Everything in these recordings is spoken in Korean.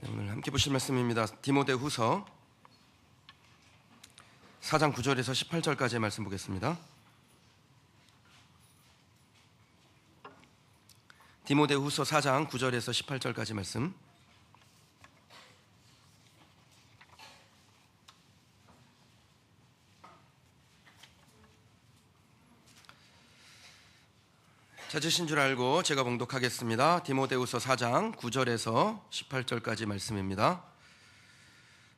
오늘 함께 보실 말씀입니다. 디모데후서 4장 9절에서 18절까지의 말씀 보겠습니다. 디모데후서 4장 9절에서 18절까지 말씀. 찾으신 줄 알고 제가 봉독하겠습니다. 디모데후서 4장 9절에서 18절까지 말씀입니다.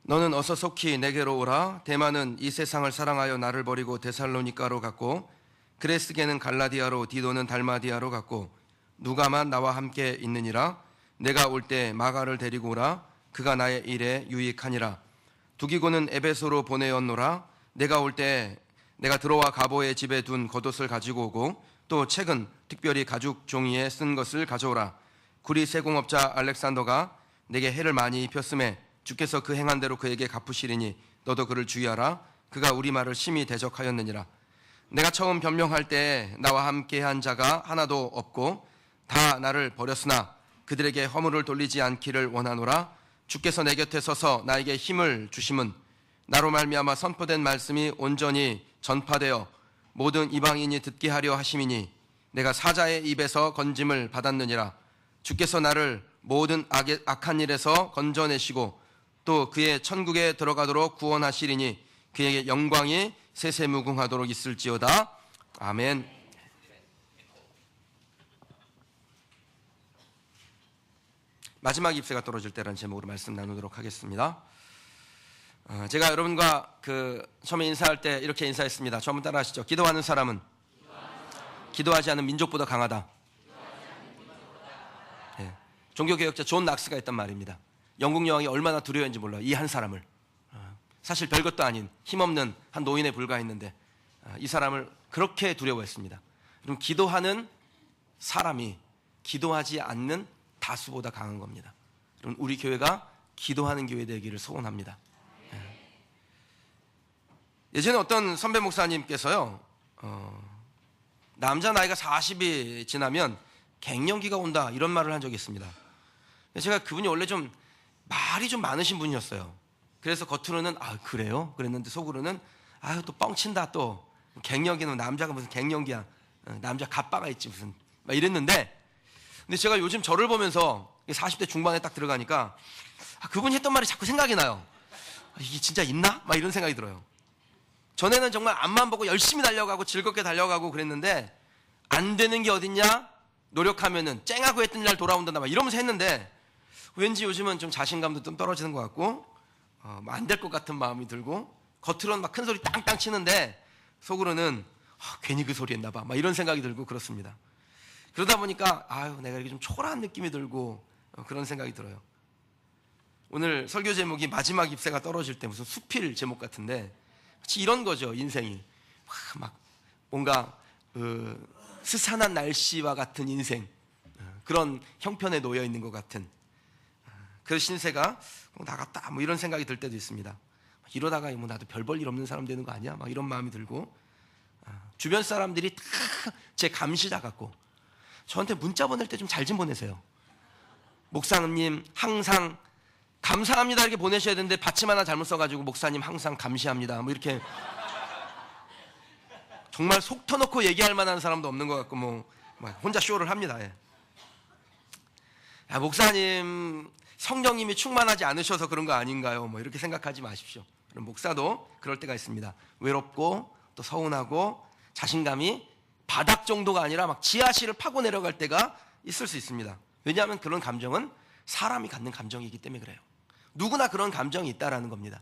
너는 어서 속히 내게로 오라. 데마는 이 세상을 사랑하여 나를 버리고 데살로니가로 갔고, 그레스게는 갈라디아로, 디도는 달마디아로 갔고, 누가만 나와 함께 있느니라. 내가 올 때 마가를 데리고 오라. 그가 나의 일에 유익하니라. 두기고는 에베소로 보내었노라. 내가 올 때 내가 들어와 가보의 집에 둔 겉옷을 가지고 오고, 또 책은 특별히 가죽 종이에 쓴 것을 가져오라. 구리 세공업자 알렉산더가 내게 해를 많이 입혔음에 주께서 그 행한 대로 그에게 갚으시리니 너도 그를 주의하라. 그가 우리 말을 심히 대적하였느니라. 내가 처음 변명할 때 나와 함께한 자가 하나도 없고 다 나를 버렸으나 그들에게 허물을 돌리지 않기를 원하노라. 주께서 내 곁에 서서 나에게 힘을 주심은 나로 말미암아 선포된 말씀이 온전히 전파되어 모든 이방인이 듣게 하려 하심이니 내가 사자의 입에서 건짐을 받았느니라. 주께서 나를 모든 악한 일에서 건져내시고 또 그의 천국에 들어가도록 구원하시리니 그에게 영광이 세세무궁하도록 있을지어다. 아멘. 마지막 잎새가 떨어질 때라는 제목으로 말씀 나누도록 하겠습니다. 제가 여러분과 처음에 인사할 때 이렇게 인사했습니다. 저 한번 따라하시죠. 기도하는 사람은 기도하지 않는 민족보다 강하다. 네. 종교개혁자 존 낙스가 했단 말입니다. 영국 여왕이 얼마나 두려워했는지 몰라요. 이 한 사람을. 사실 별것도 아닌 힘없는 한 노인에 불과했는데 이 사람을 그렇게 두려워했습니다. 그럼 기도하는 사람이 기도하지 않는 다수보다 강한 겁니다. 그럼 우리 교회가 기도하는 교회 되기를 소원합니다. 예전에 어떤 선배 목사님께서요, 남자 나이가 40이 지나면 갱년기가 온다 이런 말을 한 적이 있습니다. 제가 그분이 원래 좀 말이 좀 많으신 분이었어요. 그래서 겉으로는 그래요? 그랬는데 속으로는 또 뻥친다. 또 갱년기는 남자가 무슨 갱년기야, 남자 갑바가 있지 무슨 막 이랬는데, 근데 제가 요즘 저를 보면서 40대 중반에 딱 들어가니까 그분이 했던 말이 자꾸 생각이 나요. 이게 진짜 있나? 막 이런 생각이 들어요. 전에는 정말 앞만 보고 열심히 달려가고 즐겁게 달려가고 그랬는데 안 되는 게 어딨냐? 노력하면은 쨍하고 했던 날 돌아온다 막 이러면서 했는데 왠지 요즘은 좀 자신감도 좀 떨어지는 것 같고 안 될 것 같은 마음이 들고 겉으로는 막 큰 소리 땅땅 치는데 속으로는 괜히 그 소리 했나 봐 막 이런 생각이 들고 그렇습니다. 그러다 보니까 내가 이렇게 좀 초라한 느낌이 들고 그런 생각이 들어요. 오늘 설교 제목이 마지막 잎새가 떨어질 때 무슨 수필 제목 같은데 마치 이런 거죠. 인생이 막 뭔가 스산한 날씨와 같은 인생, 그런 형편에 놓여 있는 것 같은 그 신세가 나갔다 뭐 이런 생각이 들 때도 있습니다. 이러다가 뭐 나도 별 볼 일 없는 사람 되는 거 아니야? 막 이런 마음이 들고 주변 사람들이 다 제 감시자 같고 저한테 문자 보낼 때 좀 잘 좀 보내세요. 목사님 항상 감사합니다 이렇게 보내셔야 되는데 받침 하나 잘못 써가지고 목사님 항상 감시합니다 뭐 이렇게 정말 속 터놓고 얘기할 만한 사람도 없는 것 같고 뭐 혼자 쇼를 합니다. 목사님 성령님이 충만하지 않으셔서 그런 거 아닌가요? 뭐 이렇게 생각하지 마십시오. 그럼 목사도 그럴 때가 있습니다. 외롭고 또 서운하고 자신감이 바닥 정도가 아니라 막 지하실을 파고 내려갈 때가 있을 수 있습니다. 왜냐하면 그런 감정은 사람이 갖는 감정이기 때문에 그래요. 누구나 그런 감정이 있다라는 겁니다.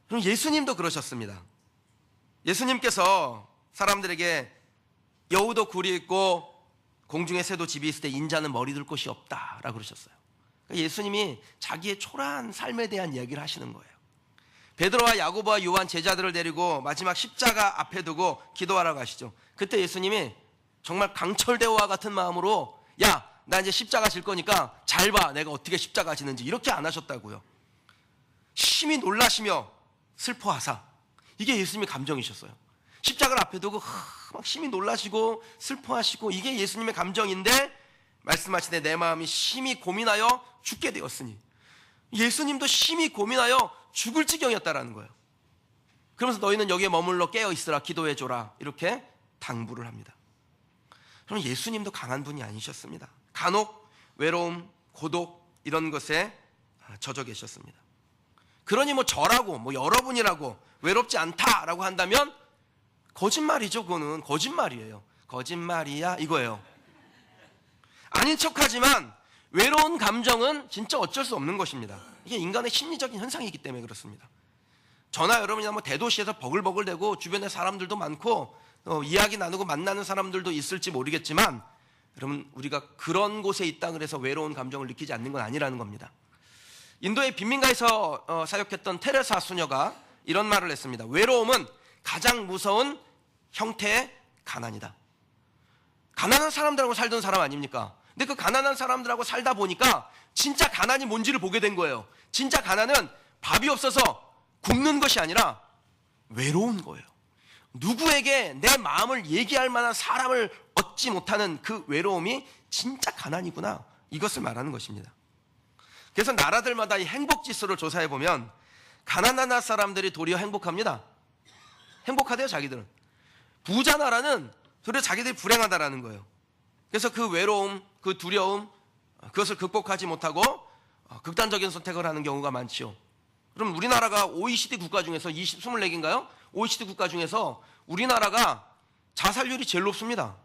그럼 예수님도 그러셨습니다. 예수님께서 사람들에게 여우도 굴이 있고 공중에 새도 집이 있을 때 인자는 머리 둘 곳이 없다라고 그러셨어요. 그러니까 예수님이 자기의 초라한 삶에 대한 이야기를 하시는 거예요. 베드로와 야고보와 요한 제자들을 데리고 마지막 십자가 앞에 두고 기도하라고 하시죠. 그때 예수님이 정말 강철대오와 같은 마음으로 나 이제 십자가 질 거니까 잘 봐 내가 어떻게 십자가 지는지 이렇게 안 하셨다고요. 심히 놀라시며 슬퍼하사, 이게 예수님의 감정이셨어요. 십자가를 앞에 두고 막 심히 놀라시고 슬퍼하시고 이게 예수님의 감정인데 말씀하시되 내 마음이 심히 고민하여 죽게 되었으니, 예수님도 심히 고민하여 죽을 지경이었다라는 거예요. 그러면서 너희는 여기에 머물러 깨어 있으라, 기도해 줘라, 이렇게 당부를 합니다. 그럼 예수님도 강한 분이 아니셨습니다. 간혹 외로움, 고독 이런 것에 젖어 계셨습니다. 그러니 뭐 저라고 뭐 여러분이라고 외롭지 않다라고 한다면 거짓말이죠. 그거는 거짓말이에요. 거짓말이야 이거예요. 아닌 척하지만 외로운 감정은 진짜 어쩔 수 없는 것입니다. 이게 인간의 심리적인 현상이기 때문에 그렇습니다. 저나 여러분이나 뭐 대도시에서 버글버글대고 주변에 사람들도 많고 이야기 나누고 만나는 사람들도 있을지 모르겠지만, 여러분 우리가 그런 곳에 있다 그래서 외로운 감정을 느끼지 않는 건 아니라는 겁니다. 인도의 빈민가에서 사역했던 테레사 수녀가 이런 말을 했습니다. 외로움은 가장 무서운 형태의 가난이다. 가난한 사람들하고 살던 사람 아닙니까? 근데 그 가난한 사람들하고 살다 보니까 진짜 가난이 뭔지를 보게 된 거예요. 진짜 가난은 밥이 없어서 굶는 것이 아니라 외로운 거예요. 누구에게 내 마음을 얘기할 만한 사람을 얻지 못하는 그 외로움이 진짜 가난이구나, 이것을 말하는 것입니다. 그래서 나라들마다 이 행복지수를 조사해 보면 가난한 나라 사람들이 도리어 행복합니다. 행복하대요, 자기들은. 부자 나라는 도리어 자기들이 불행하다라는 거예요. 그래서 그 외로움, 그 두려움, 그것을 극복하지 못하고 극단적인 선택을 하는 경우가 많지요. 그럼 우리나라가 OECD 국가 중에서 24개인가요? OECD 국가 중에서 우리나라가 자살률이 제일 높습니다.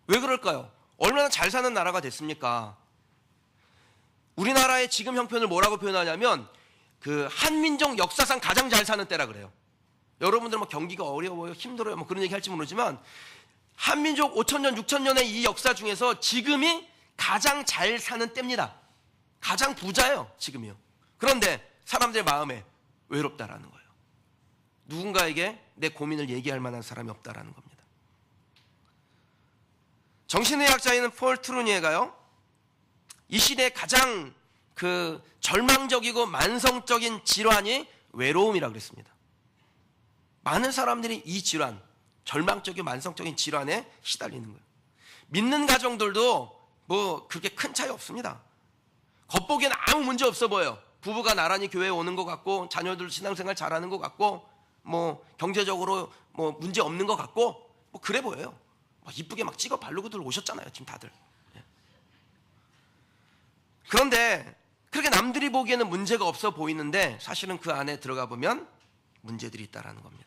왜 그럴까요? 얼마나 잘 사는 나라가 됐습니까? 우리나라의 지금 형편을 뭐라고 표현하냐면 그 한민족 역사상 가장 잘 사는 때라 그래요. 여러분들 뭐 경기가 어려워요, 힘들어요, 뭐 그런 얘기 할지 모르지만 한민족 5천년, 6천년의 이 역사 중에서 지금이 가장 잘 사는 때입니다. 가장 부자예요, 지금이요. 그런데 사람들의 마음에 외롭다라는 거예요. 누군가에게 내 고민을 얘기할 만한 사람이 없다라는 겁니다. 정신의학자인 폴 트루니에가요, 이 시대의 가장 그 절망적이고 만성적인 질환이 외로움이라고 그랬습니다. 많은 사람들이 이 질환, 절망적이고 만성적인 질환에 시달리는 거예요. 믿는 가정들도 뭐 그렇게 큰 차이 없습니다. 겉보기에는 아무 문제 없어 보여요. 부부가 나란히 교회에 오는 것 같고, 자녀들 신앙생활 잘하는 것 같고, 뭐 경제적으로 뭐 문제 없는 것 같고, 뭐 그래 보여요. 막 이쁘게 막 찍어 바르고들 오셨잖아요, 지금 다들. 그런데 그렇게 남들이 보기에는 문제가 없어 보이는데 사실은 그 안에 들어가 보면 문제들이 있다라는 겁니다.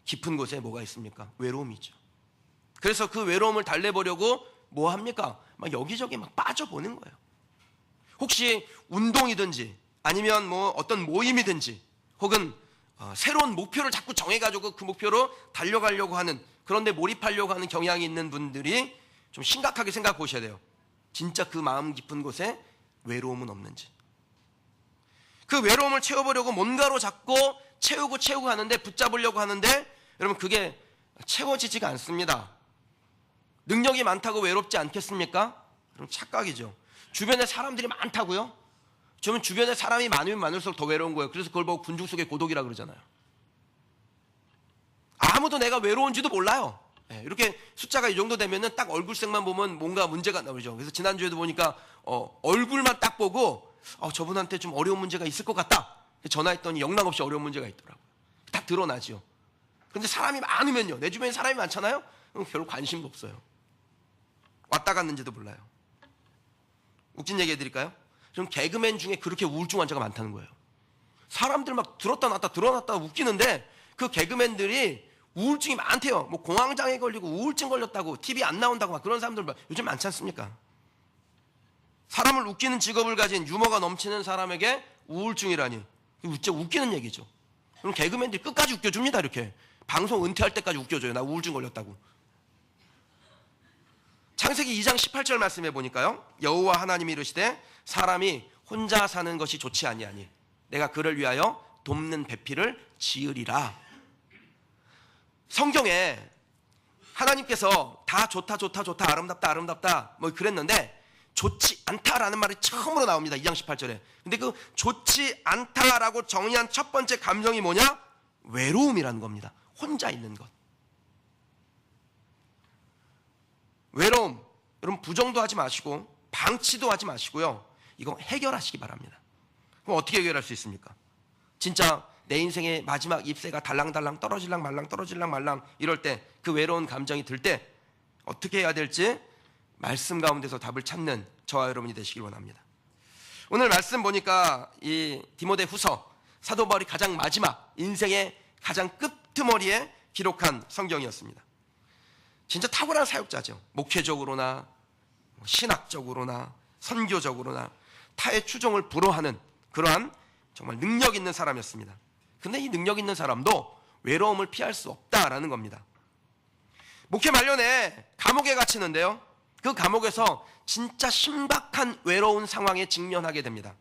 깊은 곳에 뭐가 있습니까? 외로움이죠. 그래서 그 외로움을 달래보려고 뭐 합니까? 막 여기저기 막 빠져보는 거예요. 혹시 운동이든지 아니면 뭐 어떤 모임이든지 혹은 새로운 목표를 자꾸 정해가지고 그 목표로 달려가려고 하는, 그런데 몰입하려고 하는 경향이 있는 분들이 좀 심각하게 생각해 보셔야 돼요. 진짜 그 마음 깊은 곳에 외로움은 없는지. 그 외로움을 채워보려고 뭔가로 자꾸 채우고 하는데, 붙잡으려고 하는데 여러분 그게 채워지지가 않습니다. 능력이 많다고 외롭지 않겠습니까? 그럼 착각이죠. 주변에 사람들이 많다고요? 저는 주변에 사람이 많으면 많을수록 더 외로운 거예요. 그래서 그걸 보고 군중 속의 고독이라 그러잖아요. 아무도 내가 외로운지도 몰라요. 이렇게 숫자가 이 정도 되면은 딱 얼굴색만 보면 뭔가 문제가 나오죠. 그래서 지난주에도 보니까 얼굴만 딱 보고 저분한테 좀 어려운 문제가 있을 것 같다. 전화했더니 영락없이 어려운 문제가 있더라고요. 딱 드러나죠. 그런데 사람이 많으면요, 내 주변에 사람이 많잖아요. 그럼 별로 관심도 없어요. 왔다 갔는지도 몰라요. 웃긴 얘기 해드릴까요? 좀 개그맨 중에 그렇게 우울증 환자가 많다는 거예요. 사람들 막 들었다 놨다 웃기는데 그 개그맨들이 우울증이 많대요. 뭐 공황장애 걸리고 우울증 걸렸다고, TV 안 나온다고 막 그런 사람들 요즘 많지 않습니까? 사람을 웃기는 직업을 가진 유머가 넘치는 사람에게 우울증이라니, 진짜 웃기는 얘기죠. 그럼 개그맨들이 끝까지 웃겨줍니다. 이렇게 방송 은퇴할 때까지 웃겨줘요. 나 우울증 걸렸다고. 창세기 2장 18절 말씀해 보니까요, 여호와 하나님이 이르시되 사람이 혼자 사는 것이 좋지 아니하니 내가 그를 위하여 돕는 배필을 지으리라. 성경에 하나님께서 다 좋다 아름답다 뭐 그랬는데 좋지 않다라는 말이 처음으로 나옵니다. 2장 18절에. 근데 그 좋지 않다라고 정의한 첫 번째 감정이 뭐냐? 외로움이라는 겁니다. 혼자 있는 것. 외로움, 여러분 부정도 하지 마시고 방치도 하지 마시고요. 이거 해결하시기 바랍니다. 그럼 어떻게 해결할 수 있습니까? 진짜 내 인생의 마지막 잎새가 달랑달랑 떨어질랑 말랑 떨어질랑 말랑 이럴 때, 그 외로운 감정이 들 때 어떻게 해야 될지 말씀 가운데서 답을 찾는 저와 여러분이 되시길 원합니다. 오늘 말씀 보니까 이 디모데 후서, 사도 바울이 가장 마지막 인생의 가장 끝머리에 기록한 성경이었습니다. 진짜 탁월한 사역자죠. 목회적으로나 신학적으로나 선교적으로나 타의 추종을 불허하는 그러한 정말 능력 있는 사람이었습니다. 근데 이 능력 있는 사람도 외로움을 피할 수 없다라는 겁니다. 목회 말년에 감옥에 갇히는데요, 그 감옥에서 진짜 신박한 외로운 상황에 직면하게 됩니다.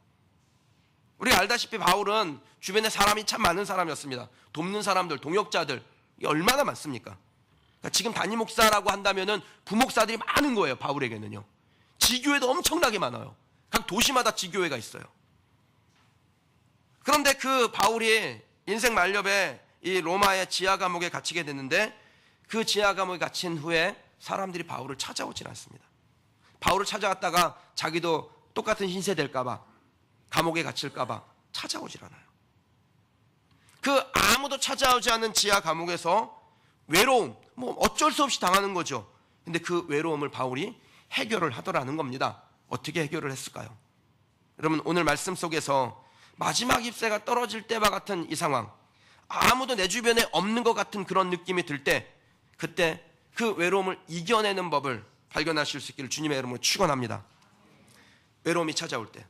우리가 알다시피 바울은 주변에 사람이 참 많은 사람이었습니다. 돕는 사람들, 동역자들 얼마나 많습니까? 그러니까 지금 담임 목사라고 한다면은 부목사들이 많은 거예요. 바울에게는요. 지교회도 엄청나게 많아요. 각 도시마다 지교회가 있어요. 그런데 그 바울이 인생 만렵에 이 로마의 지하 감옥에 갇히게 됐는데, 그 지하 감옥에 갇힌 후에 사람들이 바울을 찾아오질 않습니다. 바울을 찾아왔다가 자기도 똑같은 신세 될까봐, 감옥에 갇힐까봐 찾아오질 않아요. 그 아무도 찾아오지 않는 지하 감옥에서 외로움, 어쩔 수 없이 당하는 거죠. 근데 그 외로움을 바울이 해결을 하더라는 겁니다. 어떻게 해결을 했을까요? 여러분, 오늘 말씀 속에서 마지막 잎새가 떨어질 때와 같은 이 상황, 아무도 내 주변에 없는 것 같은 그런 느낌이 들 때, 그때 그 외로움을 이겨내는 법을 발견하실 수 있기를 주님의 이름으로 축원합니다. 외로움이 찾아올 때,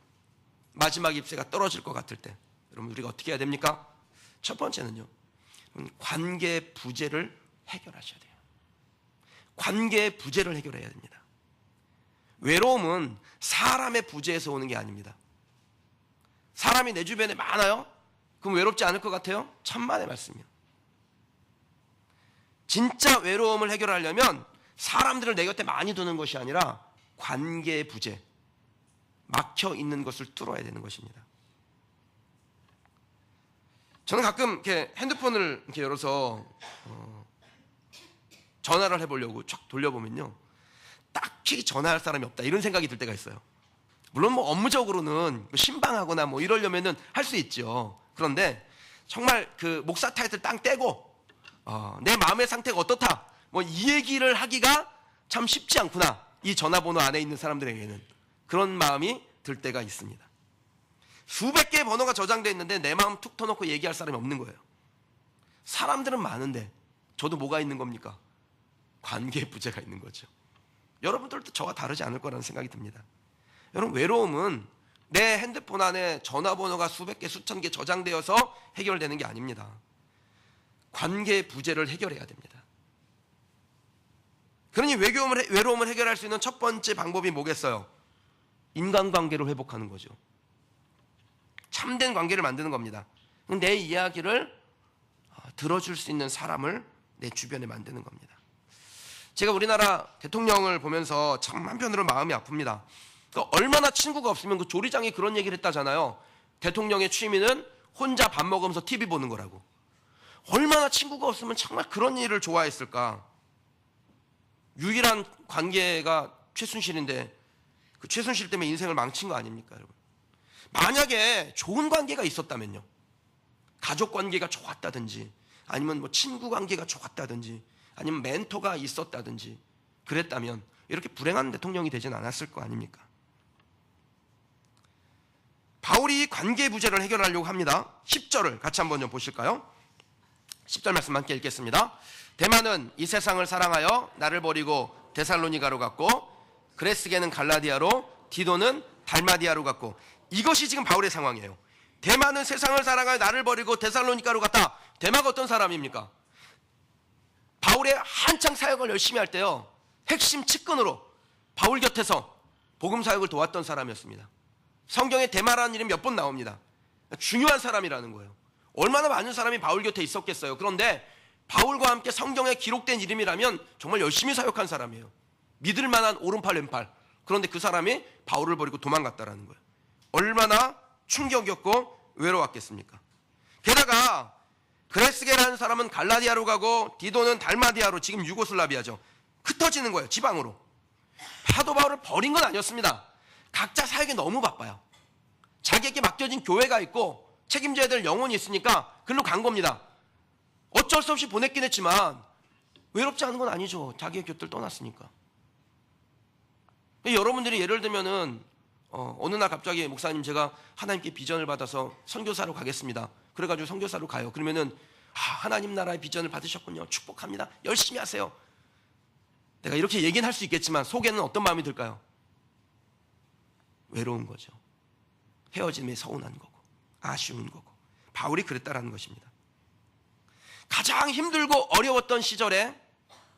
마지막 잎새가 떨어질 것 같을 때, 여러분 우리가 어떻게 해야 됩니까? 첫 번째는요, 관계의 부재를 해결하셔야 돼요. 관계의 부재를 해결해야 됩니다. 외로움은 사람의 부재에서 오는 게 아닙니다. 사람이 내 주변에 많아요? 그럼 외롭지 않을 것 같아요? 천만의 말씀이요. 진짜 외로움을 해결하려면 사람들을 내 곁에 많이 두는 것이 아니라 관계의 부재, 막혀 있는 것을 뚫어야 되는 것입니다. 저는 가끔 이렇게 핸드폰을 이렇게 열어서 전화를 해보려고 쫙 돌려보면요, 딱히 전화할 사람이 없다 이런 생각이 들 때가 있어요. 물론 업무적으로는 신방하거나 이러려면은 할 수 있죠. 그런데 정말 그 목사 타이틀 땅 떼고 내 마음의 상태가 어떻다, 이 얘기를 하기가 참 쉽지 않구나, 이 전화번호 안에 있는 사람들에게는. 그런 마음이 들 때가 있습니다. 수백 개의 번호가 저장되어 있는데 내 마음 툭 터놓고 얘기할 사람이 없는 거예요. 사람들은 많은데 저도 뭐가 있는 겁니까? 관계의 부재가 있는 거죠. 여러분들도 저와 다르지 않을 거라는 생각이 듭니다. 여러분, 외로움은 내 핸드폰 안에 전화번호가 수백 개, 수천 개 저장되어서 해결되는 게 아닙니다. 관계의 부재를 해결해야 됩니다. 그러니 외로움을 해결할 수 있는 첫 번째 방법이 뭐겠어요? 인간관계를 회복하는 거죠. 참된 관계를 만드는 겁니다. 내 이야기를 들어줄 수 있는 사람을 내 주변에 만드는 겁니다. 제가 우리나라 대통령을 보면서 참 한편으로 마음이 아픕니다. 그러니까 얼마나 친구가 없으면, 그 조리장이 그런 얘기를 했다잖아요. 대통령의 취미는 혼자 밥 먹으면서 TV 보는 거라고. 얼마나 친구가 없으면 정말 그런 일을 좋아했을까. 유일한 관계가 최순실인데 그 최순실 때문에 인생을 망친 거 아닙니까, 여러분? 만약에 좋은 관계가 있었다면요, 가족 관계가 좋았다든지, 아니면 친구 관계가 좋았다든지, 아니면 멘토가 있었다든지 그랬다면 이렇게 불행한 대통령이 되진 않았을 거 아닙니까? 바울이 관계 부재를 해결하려고 합니다. 10절을 같이 한번 좀 보실까요? 10절 말씀 함께 읽겠습니다. 데마는 이 세상을 사랑하여 나를 버리고 데살로니가로 갔고, 그레스게는 갈라디아로, 디도는 달마디아로 갔고. 이것이 지금 바울의 상황이에요. 데마는 세상을 사랑하여 나를 버리고 데살로니가로 갔다. 데마가 어떤 사람입니까? 바울의 한창 사역을 열심히 할 때요, 핵심 측근으로 바울 곁에서 복음 사역을 도왔던 사람이었습니다. 성경에 데마라는 이름이 몇 번 나옵니다. 중요한 사람이라는 거예요. 얼마나 많은 사람이 바울 곁에 있었겠어요. 그런데 바울과 함께 성경에 기록된 이름이라면 정말 열심히 사역한 사람이에요. 믿을 만한 오른팔 왼팔. 그런데 그 사람이 바울을 버리고 도망갔다라는 거예요. 얼마나 충격이었고 외로웠겠습니까? 게다가 그레스게라는 사람은 갈라디아로 가고, 디도는 달마디아로, 지금 유고슬라비아죠, 흩어지는 거예요, 지방으로. 사도 바울을 버린 건 아니었습니다. 각자 사역에 너무 바빠요. 자기에게 맡겨진 교회가 있고 책임져야 될 영혼이 있으니까 글로 간 겁니다. 어쩔 수 없이 보냈긴 했지만 외롭지 않은 건 아니죠. 자기의 곁을 떠났으니까. 여러분들이 예를 들면은 어느 날 갑자기 목사님 제가 하나님께 비전을 받아서 선교사로 가겠습니다. 그래가지고 선교사로 가요. 그러면은 하나님 나라의 비전을 받으셨군요. 축복합니다. 열심히 하세요. 내가 이렇게 얘기는 할 수 있겠지만 속에는 어떤 마음이 들까요? 외로운 거죠. 헤어짐에 서운한 거고 아쉬운 거고. 바울이 그랬다라는 것입니다. 가장 힘들고 어려웠던 시절에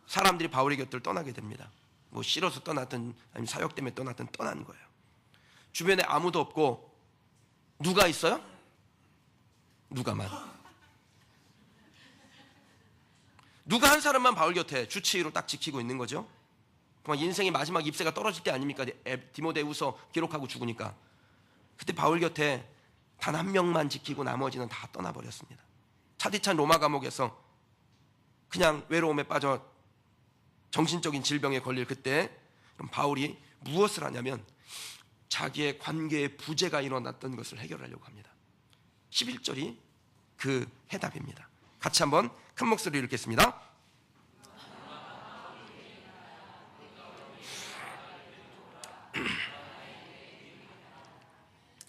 사람들이 바울의 곁을 떠나게 됩니다. 뭐 싫어서 떠났든 아니면 사역 때문에 떠났든 떠난 거예요. 주변에 아무도 없고 누가 있어요? 누가만. 누가 한 사람만 바울 곁에 주치의로 딱 지키고 있는 거죠. 정말 인생의 마지막 잎새가 떨어질 때 아닙니까? 디모데후서 기록하고 죽으니까. 그때 바울 곁에 단 한 명만 지키고 나머지는 다 떠나버렸습니다. 차디찬 로마 감옥에서 그냥 외로움에 빠져 정신적인 질병에 걸릴 그때 바울이 무엇을 하냐면 자기의 관계에 부재가 일어났던 것을 해결하려고 합니다. 11절이 그 해답입니다. 같이 한번 큰 목소리로 읽겠습니다.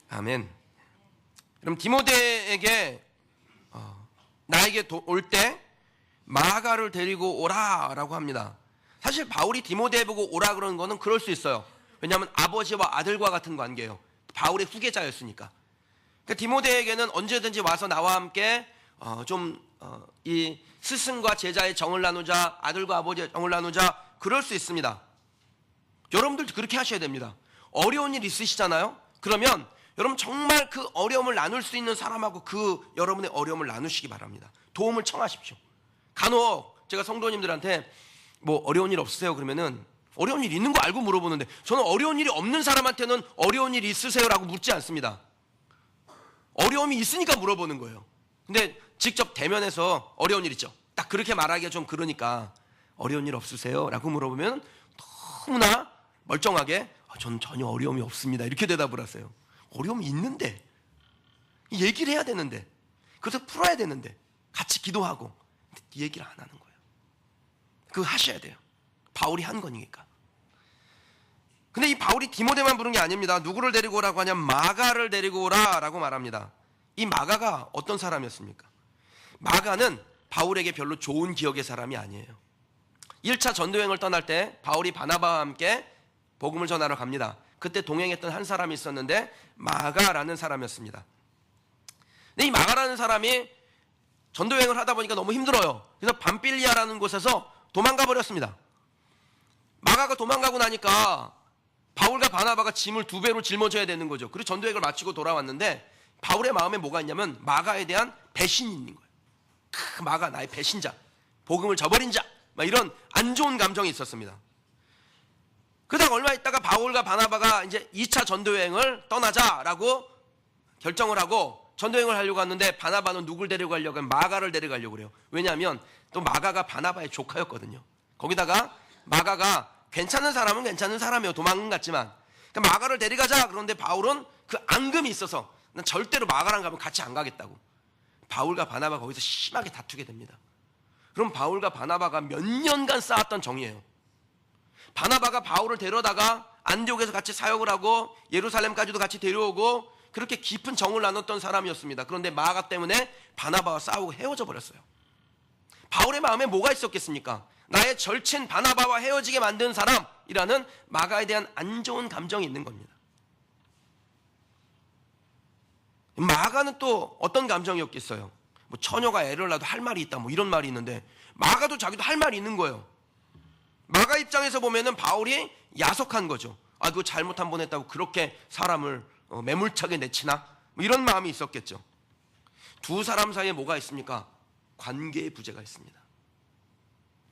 아멘. 그럼 디모데에게 나에게 올 때 마가를 데리고 오라라고 합니다. 사실 바울이 디모데 보고 오라 그러는 거는 그럴 수 있어요. 왜냐하면 아버지와 아들과 같은 관계예요. 바울의 후계자였으니까. 그러니까 디모데에게는 언제든지 와서 나와 함께 이 스승과 제자의 정을 나누자, 아들과 아버지의 정을 나누자, 그럴 수 있습니다. 여러분들도 그렇게 하셔야 됩니다. 어려운 일 있으시잖아요. 그러면 여러분 정말 그 어려움을 나눌 수 있는 사람하고 그 여러분의 어려움을 나누시기 바랍니다. 도움을 청하십시오. 간혹 제가 성도님들한테 뭐 어려운 일 없으세요? 그러면은 어려운 일 있는 거 알고 물어보는데 저는 어려운 일이 없는 사람한테는 어려운 일 있으세요라고 묻지 않습니다. 어려움이 있으니까 물어보는 거예요. 근데 직접 대면해서 어려운 일 있죠. 딱 그렇게 말하기가 좀 그러니까 어려운 일 없으세요? 라고 물어보면 너무나 멀쩡하게 저는 전혀 어려움이 없습니다. 이렇게 대답을 하세요. 어려움이 있는데 얘기를 해야 되는데 그래서 풀어야 되는데 같이 기도하고 이 얘기를 안 하는 거예요. 그거 하셔야 돼요. 바울이 한 거니까. 근데 이 바울이 디모데만 부른 게 아닙니다. 누구를 데리고 오라고 하냐면 마가를 데리고 오라라고 말합니다. 이 마가가 어떤 사람이었습니까? 마가는 바울에게 별로 좋은 기억의 사람이 아니에요. 1차 전도여행을 떠날 때 바울이 바나바와 함께 복음을 전하러 갑니다. 그때 동행했던 한 사람이 있었는데 마가라는 사람이었습니다. 근데 이 마가라는 사람이 전도여행을 하다 보니까 너무 힘들어요. 그래서 밤빌리아라는 곳에서 도망가 버렸습니다. 마가가 도망가고 나니까 바울과 바나바가 짐을 2배로 짊어져야 되는 거죠. 그리고 전도여행을 마치고 돌아왔는데 바울의 마음에 뭐가 있냐면 마가에 대한 배신이 있는 거예요. 마가 나의 배신자, 복음을 저버린 자, 막 이런 안 좋은 감정이 있었습니다. 그러다가 얼마 있다가 바울과 바나바가 이제 2차 전도여행을 떠나자라고 결정을 하고 전도여행을 하려고 하는데 바나바는 누굴 데려가려고 하면 마가를 데려가려고 그래요. 왜냐하면 또 마가가 바나바의 조카였거든요. 거기다가 마가가 괜찮은 사람은 괜찮은 사람이에요. 도망은 갔지만. 그러니까 마가를 데려가자. 그런데 바울은 그 앙금이 있어서 난 절대로 마가랑 가면 같이 안 가겠다고. 바울과 바나바가 거기서 심하게 다투게 됩니다. 그럼 바울과 바나바가 몇 년간 쌓았던 정이에요. 바나바가 바울을 데려다가 안디옥에서 같이 사역을 하고 예루살렘까지도 같이 데려오고 그렇게 깊은 정을 나눴던 사람이었습니다. 그런데 마가 때문에 바나바와 싸우고 헤어져 버렸어요. 바울의 마음에 뭐가 있었겠습니까? 나의 절친 바나바와 헤어지게 만든 사람이라는 마가에 대한 안 좋은 감정이 있는 겁니다. 마가는 또 어떤 감정이었겠어요? 뭐 처녀가 애를 낳아도 할 말이 있다 뭐 이런 말이 있는데 마가도 자기도 할 말이 있는 거예요. 마가 입장에서 보면은 바울이 야속한 거죠. 그거 잘못 한 번 했다고 그렇게 사람을 매몰차게 내치나? 뭐 이런 마음이 있었겠죠. 두 사람 사이에 뭐가 있습니까? 관계의 부재가 있습니다.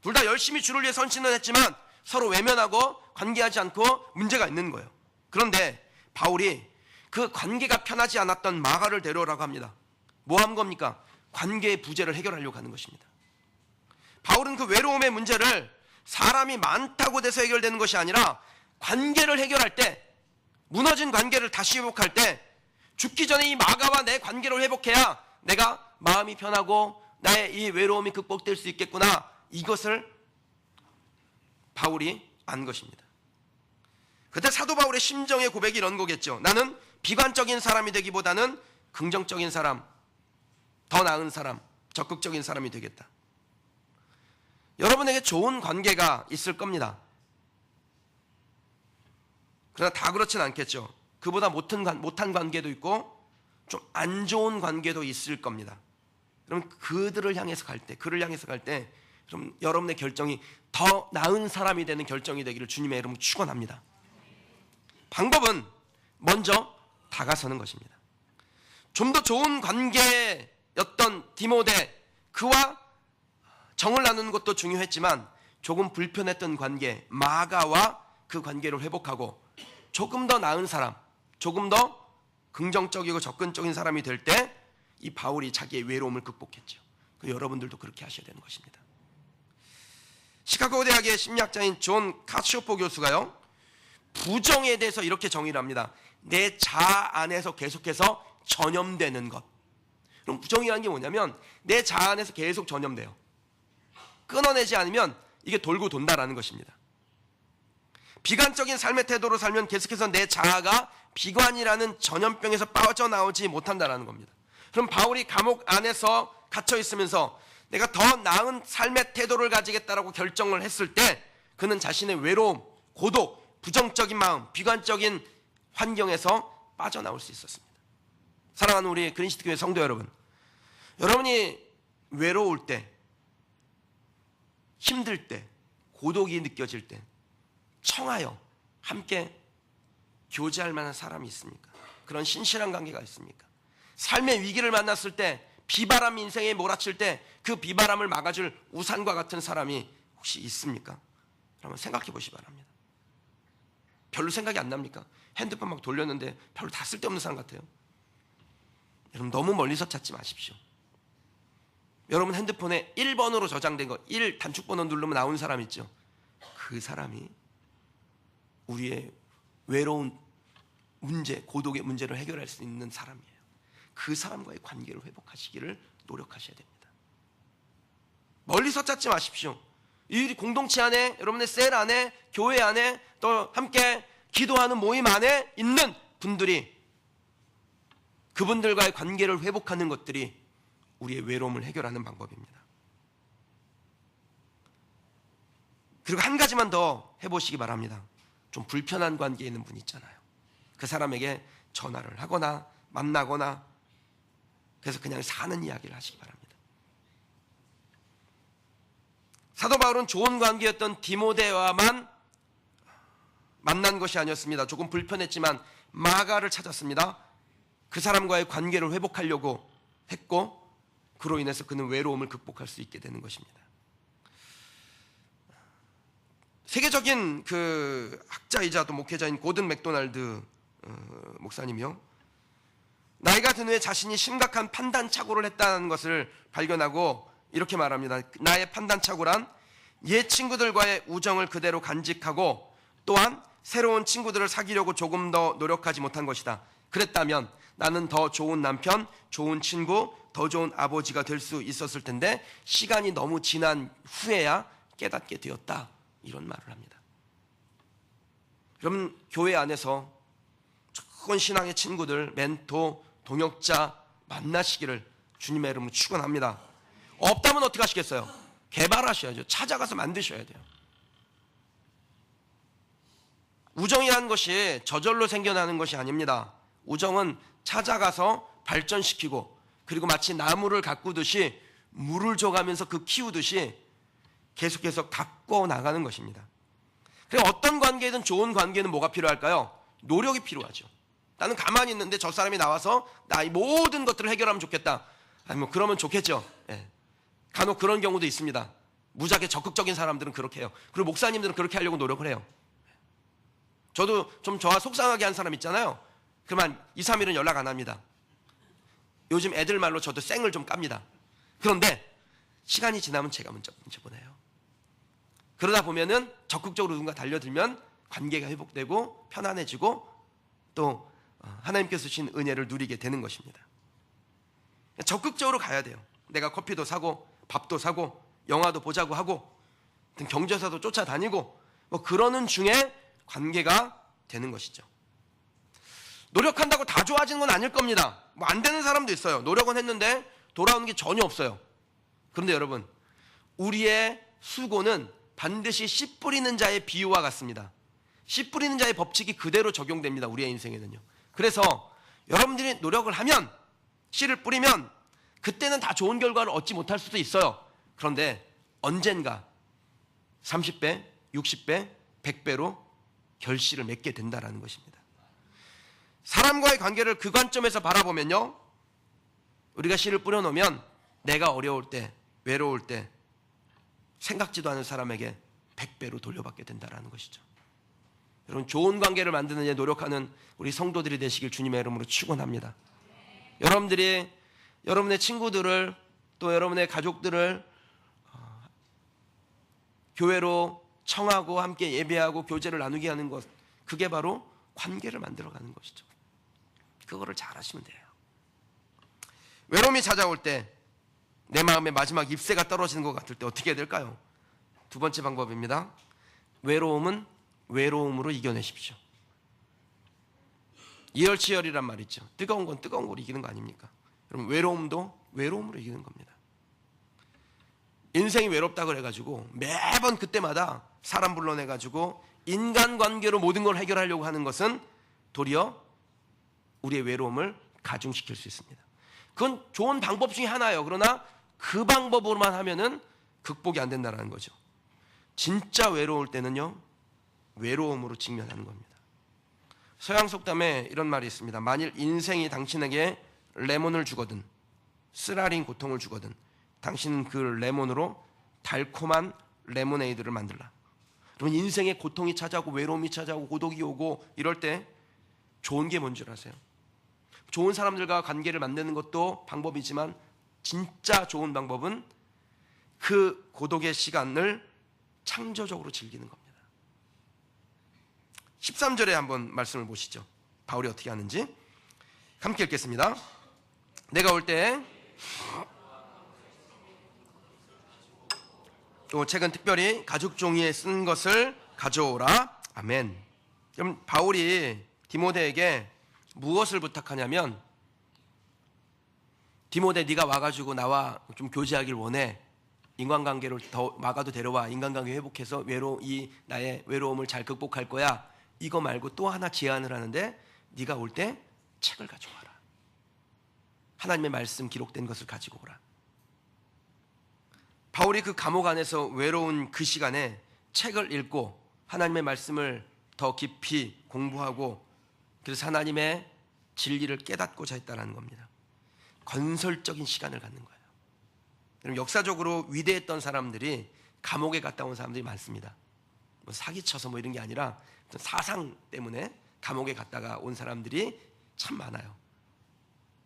둘 다 열심히 주를 위해 선신을 했지만 서로 외면하고 관계하지 않고 문제가 있는 거예요. 그런데 바울이 그 관계가 편하지 않았던 마가를 데려오라고 합니다. 뭐 한 겁니까? 관계의 부재를 해결하려고 하는 것입니다. 바울은 그 외로움의 문제를 사람이 많다고 돼서 해결되는 것이 아니라 관계를 해결할 때, 무너진 관계를 다시 회복할 때 죽기 전에 이 마가와 내 관계를 회복해야 내가 마음이 편하고 나의 이 외로움이 극복될 수 있겠구나, 이것을 바울이 안 것입니다. 그때 사도 바울의 심정의 고백이 이런 거겠죠. 나는 비관적인 사람이 되기보다는 긍정적인 사람, 더 나은 사람, 적극적인 사람이 되겠다. 여러분에게 좋은 관계가 있을 겁니다. 그러나 다 그렇진 않겠죠. 그보다 못한 관계도 있고 좀 안 좋은 관계도 있을 겁니다. 그럼 그들을 향해서 갈 때, 그를 향해서 갈 때 좀 여러분의 결정이 더 나은 사람이 되는 결정이 되기를 주님의 이름으로 축원합니다. 방법은 먼저 다가서는 것입니다. 좀 더 좋은 관계였던 디모데, 그와 정을 나누는 것도 중요했지만 조금 불편했던 관계 마가와 그 관계를 회복하고 조금 더 나은 사람, 조금 더 긍정적이고 접근적인 사람이 될 때 이 바울이 자기의 외로움을 극복했죠. 여러분들도 그렇게 하셔야 되는 것입니다. 시카고 대학의 심리학자인 존 카시오포 교수가요, 부정에 대해서 이렇게 정의를 합니다. 내 자아 안에서 계속해서 전염되는 것. 그럼 부정이라는 게 뭐냐면 내 자아 안에서 계속 전염돼요. 끊어내지 않으면 이게 돌고 돈다라는 것입니다. 비관적인 삶의 태도로 살면 계속해서 내 자아가 비관이라는 전염병에서 빠져나오지 못한다라는 겁니다. 그럼 바울이 감옥 안에서 갇혀 있으면서 내가 더 나은 삶의 태도를 가지겠다라고 결정을 했을 때 그는 자신의 외로움, 고독, 부정적인 마음, 비관적인 환경에서 빠져나올 수 있었습니다. 사랑하는 우리 그린시티 교회 성도 여러분, 여러분이 외로울 때, 힘들 때, 고독이 느껴질 때 청하여 함께 교제할 만한 사람이 있습니까? 그런 신실한 관계가 있습니까? 삶의 위기를 만났을 때, 비바람 인생에 몰아칠 때 그 비바람을 막아줄 우산과 같은 사람이 혹시 있습니까? 그러면 생각해 보시기 바랍니다. 별로 생각이 안 납니까? 핸드폰 막 돌렸는데 별로 다 쓸데없는 사람 같아요. 여러분 너무 멀리서 찾지 마십시오. 여러분 핸드폰에 1번으로 저장된 거, 1 단축번호 누르면 나온 사람 있죠? 그 사람이 우리의 외로운 문제, 고독의 문제를 해결할 수 있는 사람이에요. 그 사람과의 관계를 회복하시기를 노력하셔야 됩니다. 멀리서 찾지 마십시오. 이 공동체 안에, 여러분의 셀 안에, 교회 안에, 또 함께 기도하는 모임 안에 있는 분들이, 그분들과의 관계를 회복하는 것들이 우리의 외로움을 해결하는 방법입니다. 그리고 한 가지만 더 해보시기 바랍니다. 좀 불편한 관계에 있는 분 있잖아요. 그 사람에게 전화를 하거나 만나거나, 그래서 그냥 사는 이야기를 하시기 바랍니다. 사도 바울은 좋은 관계였던 디모데와만 만난 것이 아니었습니다. 조금 불편했지만 마가를 찾았습니다. 그 사람과의 관계를 회복하려고 했고, 그로 인해서 그는 외로움을 극복할 수 있게 되는 것입니다. 세계적인 그 학자이자 또 목회자인 고든 맥도날드 목사님이요, 나이가 든 후에 자신이 심각한 판단착오를 했다는 것을 발견하고 이렇게 말합니다. 나의 판단착오란 옛 친구들과의 우정을 그대로 간직하고 또한 새로운 친구들을 사귀려고 조금 더 노력하지 못한 것이다. 그랬다면 나는 더 좋은 남편, 좋은 친구, 더 좋은 아버지가 될 수 있었을 텐데 시간이 너무 지난 후에야 깨닫게 되었다. 이런 말을 합니다. 여러분 교회 안에서 좋은 신앙의 친구들, 멘토, 동역자 만나시기를 주님의 이름으로 축원합니다. 없다면 어떻게 하시겠어요? 개발하셔야죠. 찾아가서 만드셔야 돼요. 우정이라는 것이 저절로 생겨나는 것이 아닙니다. 우정은 찾아가서 발전시키고, 그리고 마치 나무를 가꾸듯이 물을 줘가면서 그 키우듯이 계속해서 가꿔 나가는 것입니다. 그래서 어떤 관계든 좋은 관계는 뭐가 필요할까요? 노력이 필요하죠. 나는 가만히 있는데 저 사람이 나와서 나의 모든 것들을 해결하면 좋겠다. 아니 뭐 그러면 좋겠죠. 예. 간혹 그런 경우도 있습니다. 무지하게 적극적인 사람들은 그렇게 해요. 그리고 목사님들은 그렇게 하려고 노력을 해요. 저도 좀 저와 속상하게 한 사람 있잖아요. 그러면 2, 3일은 연락 안 합니다. 요즘 애들 말로 저도 쌩을 좀 깝니다. 그런데 시간이 지나면 제가 문자 보내요. 그러다 보면은 적극적으로 누군가 달려들면 관계가 회복되고 편안해지고 또 하나님께서 주신 은혜를 누리게 되는 것입니다. 적극적으로 가야 돼요. 내가 커피도 사고 밥도 사고 영화도 보자고 하고 경조사도 쫓아다니고 뭐 그러는 중에 관계가 되는 것이죠. 노력한다고 다 좋아지는 건 아닐 겁니다. 뭐 안 되는 사람도 있어요. 노력은 했는데 돌아오는 게 전혀 없어요. 그런데 여러분, 우리의 수고는 반드시 씨 뿌리는 자의 비유와 같습니다. 씨 뿌리는 자의 법칙이 그대로 적용됩니다. 우리의 인생에는요. 그래서 여러분들이 노력을 하면, 씨를 뿌리면 그때는 다 좋은 결과를 얻지 못할 수도 있어요. 그런데 언젠가 30배, 60배, 100배로 결실을 맺게 된다는 것입니다. 사람과의 관계를 그 관점에서 바라보면요, 우리가 씨를 뿌려놓으면 내가 어려울 때, 외로울 때 생각지도 않은 사람에게 100배로 돌려받게 된다는 것이죠. 여러분, 좋은 관계를 만드는 데 노력하는 우리 성도들이 되시길 주님의 이름으로 축원합니다. 여러분들이 여러분의 친구들을 또 여러분의 가족들을 교회로 청하고 함께 예배하고 교제를 나누게 하는 것, 그게 바로 관계를 만들어가는 것이죠. 그거를 잘 하시면 돼요. 외로움이 찾아올 때, 내 마음의 마지막 잎새가 떨어지는 것 같을 때 어떻게 해야 될까요? 두 번째 방법입니다. 외로움은 외로움으로 이겨내십시오. 이열치열이란 말 있죠. 뜨거운 건 뜨거운 걸 이기는 거 아닙니까? 여러분, 외로움도 외로움으로 이기는 겁니다. 인생이 외롭다 그래가지고 매번 그때마다 사람 불러내가지고 인간관계로 모든 걸 해결하려고 하는 것은 도리어 우리의 외로움을 가중시킬 수 있습니다. 그건 좋은 방법 중에 하나예요. 그러나 그 방법으로만 하면은 극복이 안 된다는 거죠. 진짜 외로울 때는요, 외로움으로 직면하는 겁니다. 서양 속담에 이런 말이 있습니다. 만일 인생이 당신에게 레몬을 주거든, 쓰라린 고통을 주거든, 당신은 그 레몬으로 달콤한 레모네이드를 만들라. 그러면 인생의 고통이 찾아오고 외로움이 찾아오고 고독이 오고 이럴 때 좋은 게 뭔 줄 아세요? 좋은 사람들과 관계를 만드는 것도 방법이지만 진짜 좋은 방법은 그 고독의 시간을 창조적으로 즐기는 겁니다. 13절에 한번 말씀을 보시죠. 바울이 어떻게 하는지 함께 읽겠습니다. 내가 올 때, 또 책은 특별히 가죽 종이에 쓴 것을 가져오라. 아멘. 그럼 바울이 디모데에게 무엇을 부탁하냐면, 디모데, 네가 와가지고 나와 좀 교제하길 원해. 인간관계를 더 마가도 데려와. 인간관계 회복해서 이 나의 외로움을 잘 극복할 거야. 이거 말고 또 하나 제안을 하는데, 네가 올 때 책을 가져와라. 하나님의 말씀 기록된 것을 가지고 오라. 바울이 그 감옥 안에서 외로운 그 시간에 책을 읽고 하나님의 말씀을 더 깊이 공부하고, 그래서 하나님의 진리를 깨닫고자 했다는 겁니다. 건설적인 시간을 갖는 거예요. 여러분, 역사적으로 위대했던 사람들이 감옥에 갔다 온 사람들이 많습니다. 뭐 사기쳐서 뭐 이런 게 아니라 사상 때문에 감옥에 갔다가 온 사람들이 참 많아요.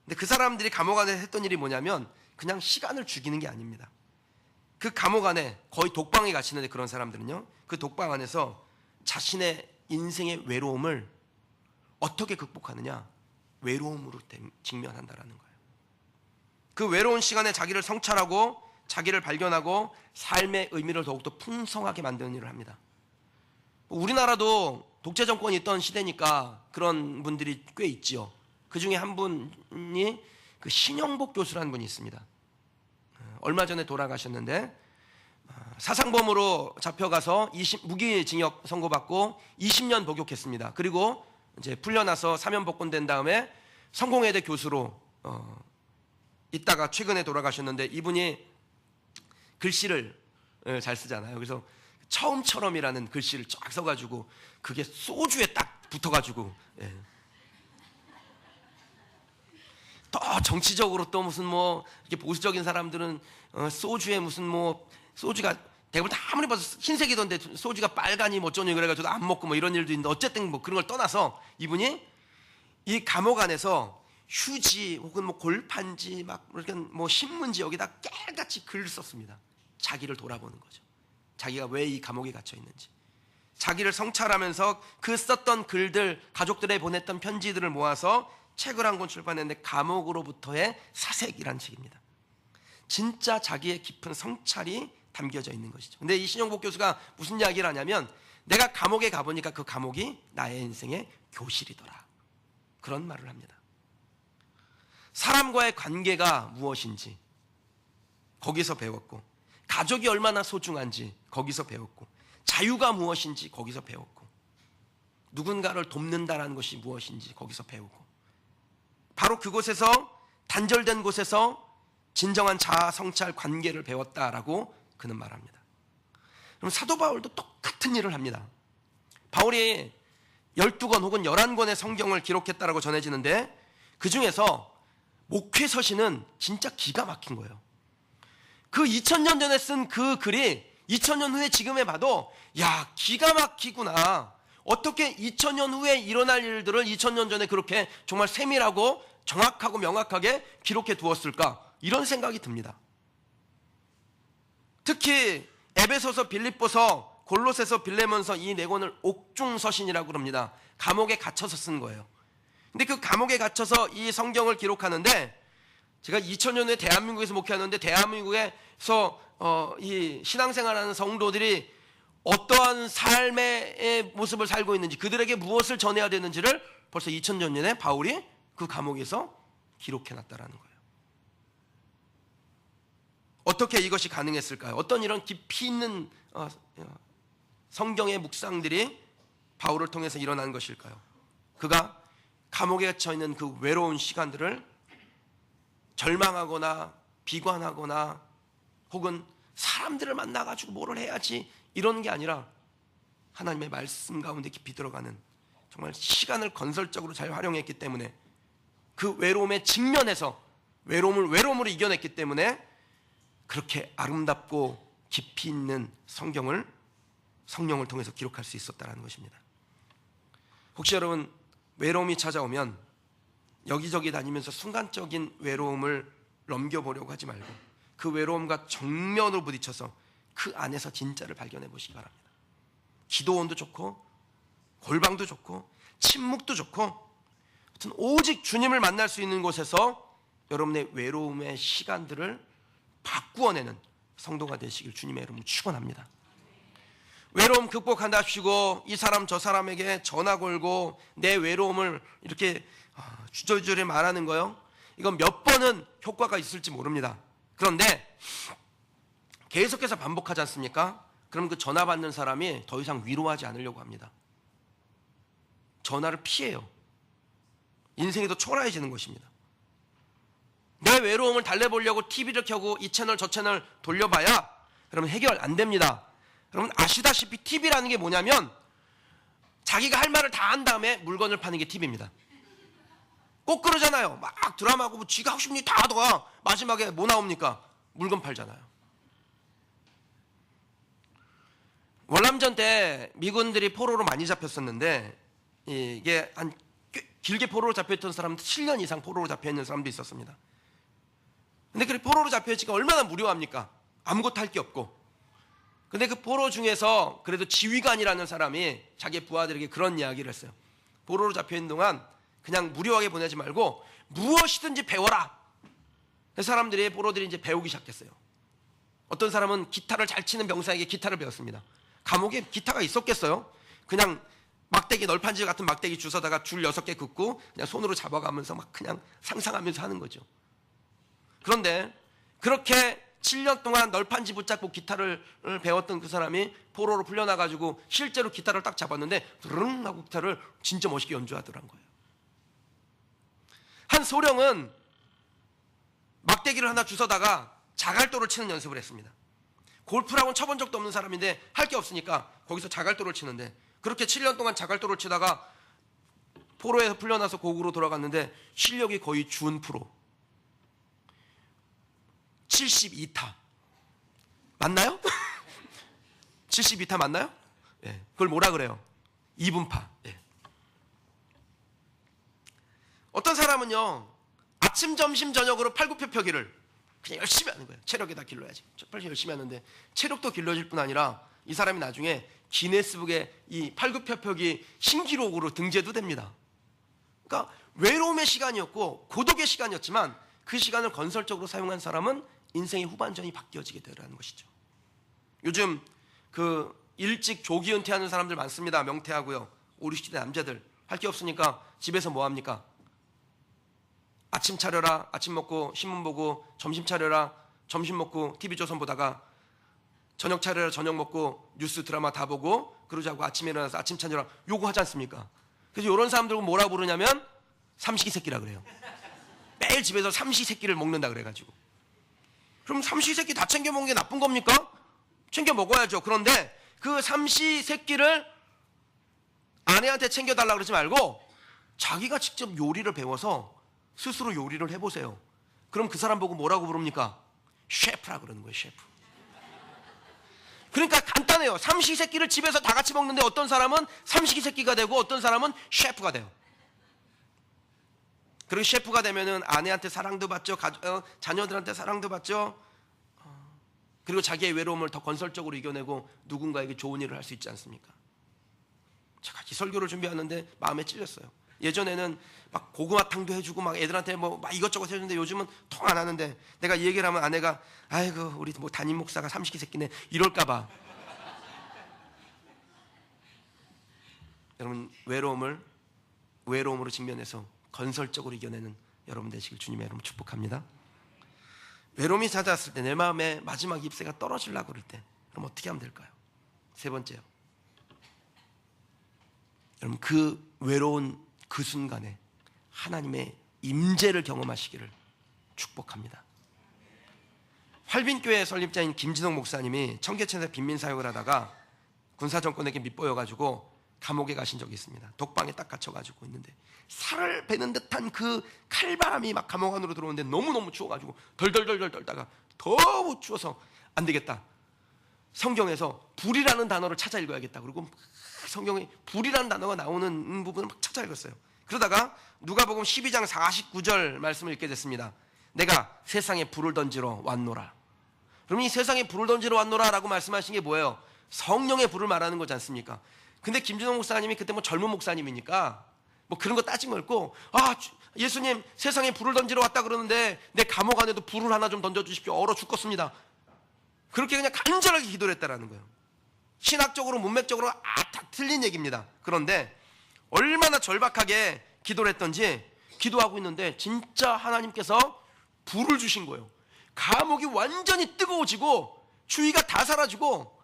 근데 그 사람들이 감옥 안에 했던 일이 뭐냐면 그냥 시간을 죽이는 게 아닙니다. 그 감옥 안에 거의 독방에 갇히는데, 그런 사람들은요, 그 독방 안에서 자신의 인생의 외로움을 어떻게 극복하느냐? 외로움으로 직면한다라는 거예요. 그 외로운 시간에 자기를 성찰하고 자기를 발견하고 삶의 의미를 더욱더 풍성하게 만드는 일을 합니다. 우리나라도 독재 정권이 있던 시대니까 그런 분들이 꽤 있지요. 그 중에 한 분이 그 신영복 교수라는 분이 있습니다. 얼마 전에 돌아가셨는데, 사상범으로 잡혀가서 무기징역 선고받고 20년 복역했습니다. 그리고 이제 풀려나서 사면복권된 다음에 성공회대 교수로 있다가 최근에 돌아가셨는데, 이분이 글씨를 잘 쓰잖아요. 그래서 처음처럼이라는 글씨를 쫙 써가지고 그게 소주에 딱 붙어가지고, 또 정치적으로 또 무슨 뭐 이렇게 보수적인 사람들은 소주에 무슨 뭐 소주가 대부분 다 아무리 봐도 흰색이던데 소주가 빨가니 뭐 어쩌니 그래가지고 안 먹고 뭐 이런 일도 있는데, 어쨌든 뭐 그런 걸 떠나서 이분이 이 감옥 안에서 휴지 혹은 뭐 골판지 막 이렇게 뭐 신문지 여기다 깨끗이 글을 썼습니다. 자기를 돌아보는 거죠. 자기가 왜 이 감옥에 갇혀 있는지, 자기를 성찰하면서 그 썼던 글들, 가족들에 보냈던 편지들을 모아서 책을 한 권 출판했는데 감옥으로부터의 사색이라는 책입니다. 진짜 자기의 깊은 성찰이 담겨져 있는 것이죠. 근데 이 신영복 교수가 무슨 이야기를 하냐면, 내가 감옥에 가보니까 그 감옥이 나의 인생의 교실이더라, 그런 말을 합니다. 사람과의 관계가 무엇인지 거기서 배웠고, 가족이 얼마나 소중한지 거기서 배웠고, 자유가 무엇인지 거기서 배웠고, 누군가를 돕는다는 것이 무엇인지 거기서 배우고, 바로 그곳에서, 단절된 곳에서 진정한 자아 성찰 관계를 배웠다라고 그는 말합니다. 그럼 사도 바울도 똑같은 일을 합니다. 바울이 12권 혹은 11권의 성경을 기록했다라고 전해지는데, 그 중에서 목회 서신은 진짜 기가 막힌 거예요. 그 2000년 전에 쓴 그 글이 2000년 후에 지금에 봐도, 야, 기가 막히구나. 어떻게 2000년 후에 일어날 일들을 2000년 전에 그렇게 정말 세밀하고 정확하고 명확하게 기록해 두었을까, 이런 생각이 듭니다. 특히 에베소서, 빌립보서, 골로새서, 빌레몬서 이 네 권을 옥중서신이라고 합니다. 감옥에 갇혀서 쓴 거예요. 근데 그 감옥에 갇혀서 이 성경을 기록하는데, 제가 2000년 후에 대한민국에서 목회하는데, 대한민국에서 이 신앙생활하는 성도들이 어떠한 삶의 모습을 살고 있는지, 그들에게 무엇을 전해야 되는지를 벌써 2000년 전에 바울이 그 감옥에서 기록해놨다라는 거예요. 어떻게 이것이 가능했을까요? 어떤 이런 깊이 있는 성경의 묵상들이 바울을 통해서 일어난 것일까요? 그가 감옥에 갇혀 있는 그 외로운 시간들을 절망하거나 비관하거나 혹은 사람들을 만나가지고 뭐를 해야지 이런 게 아니라, 하나님의 말씀 가운데 깊이 들어가는, 정말 시간을 건설적으로 잘 활용했기 때문에, 그 외로움에 직면해서 외로움으로 이겨냈기 때문에 그렇게 아름답고 깊이 있는 성경을 성령을 통해서 기록할 수 있었다는 것입니다. 혹시 여러분 외로움이 찾아오면 여기저기 다니면서 순간적인 외로움을 넘겨보려고 하지 말고, 그 외로움과 정면으로 부딪혀서 그 안에서 진짜를 발견해 보시기 바랍니다. 기도원도 좋고, 골방도 좋고, 침묵도 좋고, 하여튼 오직 주님을 만날 수 있는 곳에서 여러분의 외로움의 시간들을 바꾸어내는 성도가 되시길 주님의 이름으로 축원합니다. 외로움 극복한다 하시고 이 사람 저 사람에게 전화 걸고 내 외로움을 이렇게 주저주저 말하는 거요, 이건 몇 번은 효과가 있을지 모릅니다. 그런데 계속해서 반복하지 않습니까? 그럼 그 전화 받는 사람이 더 이상 위로하지 않으려고 합니다. 전화를 피해요. 인생이 더 초라해지는 것입니다. 내 외로움을 달래보려고 TV를 켜고 이 채널 저 채널 돌려봐야 그러면 해결 안 됩니다. 여러분 아시다시피 TV라는 게 뭐냐면, 자기가 할 말을 다 한 다음에 물건을 파는 게 TV입니다. 꼭 그러잖아요. 막 드라마하고 뭐 쥐가 하고 싶은 일 다 하다가 마지막에 뭐 나옵니까? 물건 팔잖아요. 월남전 때 미군들이 포로로 많이 잡혔었는데, 이게 한 길게 포로로 잡혀있던 사람도 7년 이상 포로로 잡혀있는 사람도 있었습니다. 근데 그 포로로 잡혀있으니까 얼마나 무료합니까? 아무것도 할 게 없고. 근데 그 포로 중에서 그래도 지휘관이라는 사람이 자기 부하들에게 그런 이야기를 했어요. 포로로 잡혀있는 동안 그냥 무료하게 보내지 말고 무엇이든지 배워라. 그 사람들이, 포로들이 이제 배우기 시작했어요. 어떤 사람은 기타를 잘 치는 병사에게 기타를 배웠습니다. 감옥에 기타가 있었겠어요? 그냥 막대기, 널판지 같은 막대기 주워다가 줄 6개 긋고 그냥 손으로 잡아가면서 막 그냥 상상하면서 하는 거죠. 그런데 그렇게 7년 동안 널판지 붙잡고 기타를 배웠던 그 사람이 포로로 풀려나가지고 실제로 기타를 딱 잡았는데 드릉 하고 기타를 진짜 멋있게 연주하더란 거예요. 한 소령은 막대기를 하나 주워다가 자갈도를 치는 연습을 했습니다. 골프라고는 쳐본 적도 없는 사람인데 할 게 없으니까 거기서 자갈도를 치는데, 그렇게 7년 동안 자갈도를 치다가 포로에서 풀려나서 고국으로 돌아갔는데 실력이 거의 준 프로. 72타 맞나요? 72타 맞나요? 예, 그걸 뭐라 그래요? 2분파. 예. 어떤 사람은요, 아침 점심 저녁으로 팔굽혀펴기를 그냥 열심히 하는 거예요. 체력에다 길러야지. 빨리 열심히 하는데 체력도 길러질 뿐 아니라 이 사람이 나중에 기네스북에 이 팔굽혀펴기 신기록으로 등재도 됩니다. 그러니까 외로움의 시간이었고 고독의 시간이었지만 그 시간을 건설적으로 사용한 사람은 인생의 후반전이 바뀌어지게 되라는 것이죠. 요즘 그 일찍 조기 은퇴하는 사람들 많습니다. 명퇴하고요. 5, 60대 남자들 할 게 없으니까 집에서 뭐 합니까? 아침 차려라, 아침 먹고 신문 보고, 점심 차려라, 점심 먹고 TV조선 보다가, 저녁 차려라, 저녁 먹고 뉴스 드라마 다 보고, 그러자고 아침에 일어나서 아침 차려라, 요거 하지 않습니까? 그래서 이런 사람들은 뭐라 부르냐면 삼식이 새끼라 그래요. 매일 집에서 삼시세끼를 먹는다 그래가지고. 그럼 삼시세끼 다 챙겨 먹는 게 나쁜 겁니까? 챙겨 먹어야죠. 그런데 그 삼시세끼를 아내한테 챙겨달라 그러지 말고 자기가 직접 요리를 배워서 스스로 요리를 해보세요. 그럼 그 사람 보고 뭐라고 부릅니까? 셰프라 그러는 거예요. 셰프. 그러니까 간단해요. 삼시세끼를 집에서 다 같이 먹는데 어떤 사람은 삼시세끼가 되고 어떤 사람은 셰프가 돼요. 그리고 셰프가 되면은 아내한테 사랑도 받죠. 자녀들한테 사랑도 받죠. 그리고 자기의 외로움을 더 건설적으로 이겨내고 누군가에게 좋은 일을 할 수 있지 않습니까? 제가 이 설교를 준비하는데 마음에 찔렸어요. 예전에는 막 고구마탕도 해주고 막 애들한테 뭐 막 이것저것 해주는데 요즘은 통 안 하는데, 내가 이 얘기를 하면 아내가 아이고 우리 뭐 담임 목사가 삼식이 새끼네 이럴까봐. 여러분, 외로움으로 직면해서 건설적으로 이겨내는 여러분 되시길 주님의 이름으로 축복합니다. 외로움이 찾아왔을 때 내 마음에 마지막 잎새가 떨어지려고 그럴 때 그럼 어떻게 하면 될까요? 세 번째요. 여러분, 그 외로운 그 순간에 하나님의 임재를 경험하시기를 축복합니다. 활빈교회 설립자인 김진홍 목사님이 청계천에서 빈민사역을 하다가 군사정권에게 밑보여가지고 감옥에 가신 적이 있습니다. 독방에 딱 갇혀가지고 있는데 살을 베는 듯한 그 칼바람이 막 감옥 안으로 들어오는데 너무너무 추워가지고 덜덜덜덜 떨다가 더 추워서 안 되겠다, 성경에서 불이라는 단어를 찾아 읽어야겠다. 그리고 성경에 불이라는 단어가 나오는 부분을 막 찾아 읽었어요. 그러다가 누가복음 12장 49절 말씀을 읽게 됐습니다. 내가 세상에 불을 던지러 왔노라. 그럼 이 세상에 불을 던지러 왔노라 라고 말씀하신 게 뭐예요? 성령의 불을 말하는 거지 않습니까? 근데 김진홍 목사님이 그때 뭐 젊은 목사님이니까 뭐 그런 거 따지고 말고, 예수님 세상에 불을 던지러 왔다 그러는데 내 감옥 안에도 불을 하나 좀 던져주십시오. 얼어 죽겠습니다. 그렇게 그냥 간절하게 기도를 했다라는 거예요. 신학적으로 문맥적으로 다 틀린 얘기입니다. 그런데 얼마나 절박하게 기도를 했던지, 기도하고 있는데 진짜 하나님께서 불을 주신 거예요. 감옥이 완전히 뜨거워지고 주위가 다 사라지고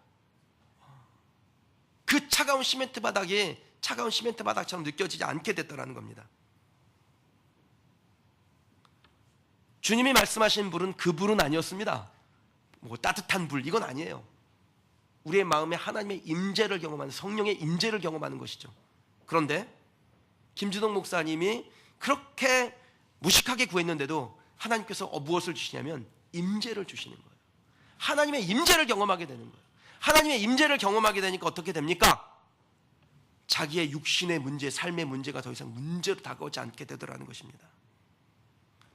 그 차가운 시멘트 바닥이 차가운 시멘트 바닥처럼 느껴지지 않게 됐다는 겁니다. 주님이 말씀하신 불은 그 불은 아니었습니다. 뭐 따뜻한 불, 이건 아니에요. 우리의 마음에 하나님의 임재를 경험하는, 성령의 임재를 경험하는 것이죠. 그런데 김진홍 목사님이 그렇게 무식하게 구했는데도 하나님께서 무엇을 주시냐면 임재를 주시는 거예요. 하나님의 임재를 경험하게 되는 거예요. 하나님의 임재를 경험하게 되니까 어떻게 됩니까? 자기의 육신의 문제, 삶의 문제가 더 이상 문제로 다가오지 않게 되더라는 것입니다.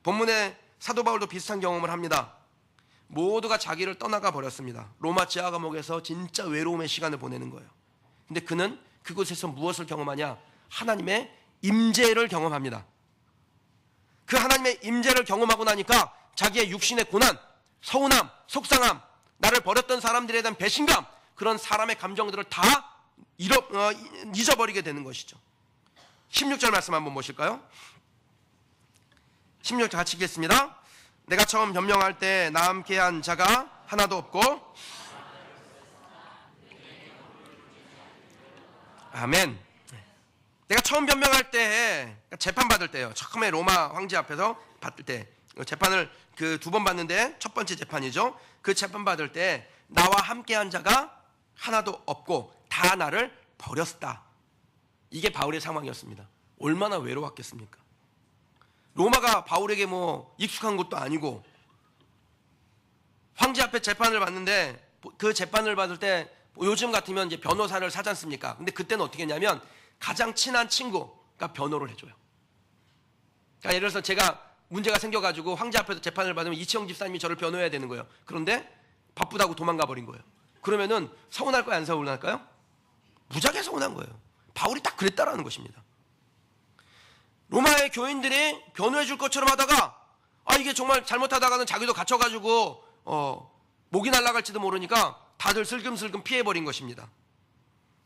본문에 사도 바울도 비슷한 경험을 합니다. 모두가 자기를 떠나가 버렸습니다. 로마 지하 감옥에서 진짜 외로움의 시간을 보내는 거예요. 근데 그는 그곳에서 무엇을 경험하냐? 하나님의 임재를 경험합니다. 그 하나님의 임재를 경험하고 나니까 자기의 육신의 고난, 서운함, 속상함, 나를 버렸던 사람들에 대한 배신감, 그런 사람의 감정들을 다 잊어버리게 되는 것이죠. 16절 말씀 한번 보실까요? 16절 같이 읽겠습니다. 내가 처음 변명할 때 나 함께한 자가 하나도 없고, 아멘. 내가 처음 변명할 때, 재판 받을 때요. 처음에 로마 황제 앞에서 받을 때, 재판을 그 2번 받는데 첫 번째 재판이죠. 그 재판 받을 때 나와 함께한 자가 하나도 없고 다 나를 버렸다. 이게 바울의 상황이었습니다. 얼마나 외로웠겠습니까? 로마가 바울에게 뭐 익숙한 것도 아니고, 황제 앞에 재판을 받는데 그 재판을 받을 때 요즘 같으면 이제 변호사를 사지 않습니까? 근데 그때는 어떻게 했냐면 가장 친한 친구가 변호를 해줘요. 그러니까 예를 들어서 제가 문제가 생겨가지고 황제 앞에서 재판을 받으면 이치영 집사님이 저를 변호해야 되는 거예요. 그런데 바쁘다고 도망가 버린 거예요. 그러면은 서운할까요, 안 서운할까요? 무지하게 서운한 거예요. 바울이 딱 그랬다라는 것입니다. 로마의 교인들이 변호해 줄 것처럼 하다가 이게 정말 잘못하다가는 자기도 갇혀가지고 목이 날아갈지도 모르니까 다들 슬금슬금 피해버린 것입니다.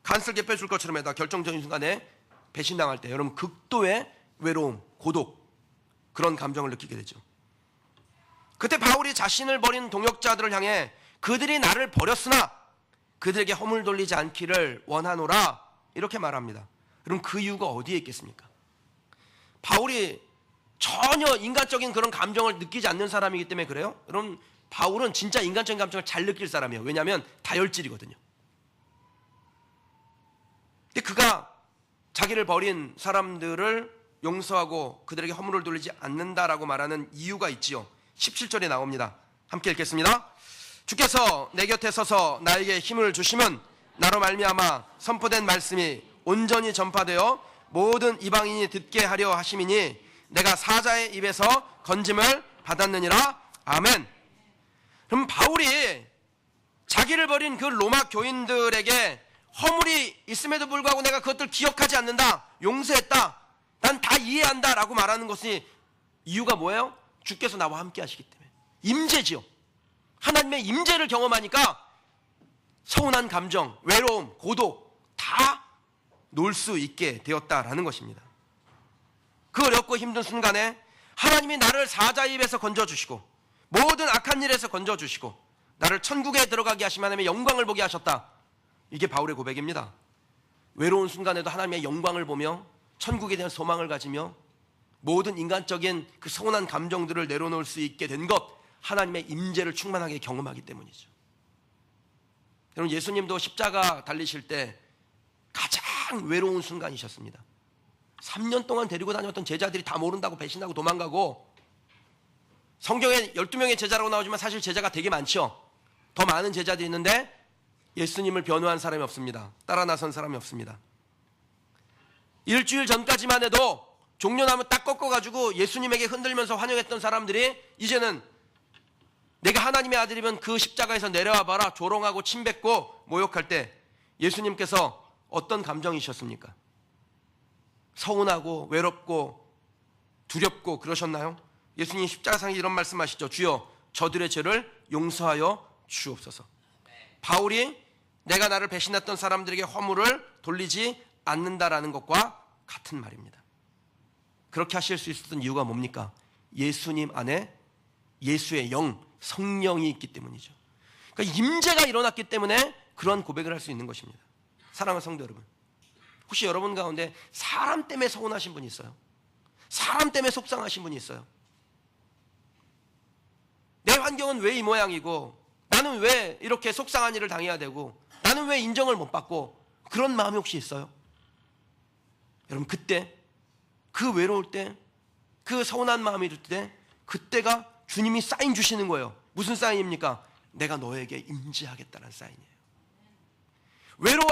간슬게 빼줄 것처럼 해다 결정적인 순간에 배신당할 때 여러분 극도의 외로움, 고독, 그런 감정을 느끼게 되죠. 그때 바울이 자신을 버린 동역자들을 향해 그들이 나를 버렸으나 그들에게 허물 돌리지 않기를 원하노라 이렇게 말합니다. 그럼 그 이유가 어디에 있겠습니까? 바울이 전혀 인간적인 그런 감정을 느끼지 않는 사람이기 때문에 그래요? 여러분 바울은 진짜 인간적인 감정을 잘 느낄 사람이에요. 왜냐하면 다혈질이거든요. 근데 그가 자기를 버린 사람들을 용서하고 그들에게 허물을 돌리지 않는다라고 말하는 이유가 있지요. 17절에 나옵니다. 함께 읽겠습니다. 주께서 내 곁에 서서 나에게 힘을 주시면 나로 말미암아 선포된 말씀이 온전히 전파되어 모든 이방인이 듣게 하려 하심이니 내가 사자의 입에서 건짐을 받았느니라. 아멘. 그럼 바울이 자기를 버린 그 로마 교인들에게 허물이 있음에도 불구하고 내가 그것들 기억하지 않는다, 용서했다, 난 다 이해한다 라고 말하는 것이 이유가 뭐예요? 주께서 나와 함께 하시기 때문에. 임재지요. 하나님의 임재를 경험하니까 서운한 감정, 외로움, 고독 다 놓을 수 있게 되었다라는 것입니다. 그 어렵고 힘든 순간에 하나님이 나를 사자의 입에서 건져주시고 모든 악한 일에서 건져주시고 나를 천국에 들어가게 하시면 하나님의 영광을 보게 하셨다. 이게 바울의 고백입니다. 외로운 순간에도 하나님의 영광을 보며 천국에 대한 소망을 가지며 모든 인간적인 그 서운한 감정들을 내려놓을 수 있게 된 것, 하나님의 임재를 충만하게 경험하기 때문이죠. 여러분 예수님도 십자가 달리실 때 가장 외로운 순간이셨습니다. 3년 동안 데리고 다녔던 제자들이 다 모른다고 배신하고 도망가고, 성경에 12명의 제자라고 나오지만 사실 제자가 되게 많죠. 더 많은 제자들이 있는데 예수님을 변호한 사람이 없습니다. 따라 나선 사람이 없습니다. 일주일 전까지만 해도 종려나무 딱 꺾어가지고 예수님에게 흔들면서 환영했던 사람들이 이제는 내가 하나님의 아들이면 그 십자가에서 내려와 봐라 조롱하고 침뱉고 모욕할 때 예수님께서 어떤 감정이셨습니까? 서운하고 외롭고 두렵고 그러셨나요? 예수님 십자가상에 이런 말씀하시죠. 주여 저들의 죄를 용서하여 주옵소서. 바울이 내가 나를 배신했던 사람들에게 허물을 돌리지 않는다라는 것과 같은 말입니다. 그렇게 하실 수 있었던 이유가 뭡니까? 예수님 안에 예수의 영, 성령이 있기 때문이죠. 그러니까 임재가 일어났기 때문에 그런 고백을 할 수 있는 것입니다. 사랑하는 성도 여러분, 혹시 여러분 가운데 사람 때문에 서운하신 분이 있어요? 사람 때문에 속상하신 분이 있어요? 내 환경은 왜 이 모양이고, 나는 왜 이렇게 속상한 일을 당해야 되고, 나는 왜 인정을 못 받고, 그런 마음이 혹시 있어요? 여러분 그때, 그 외로울 때, 그 서운한 마음이 들 때, 그때가 주님이 사인 주시는 거예요. 무슨 사인입니까? 내가 너에게 임재하겠다는 사인이에요. 외로워?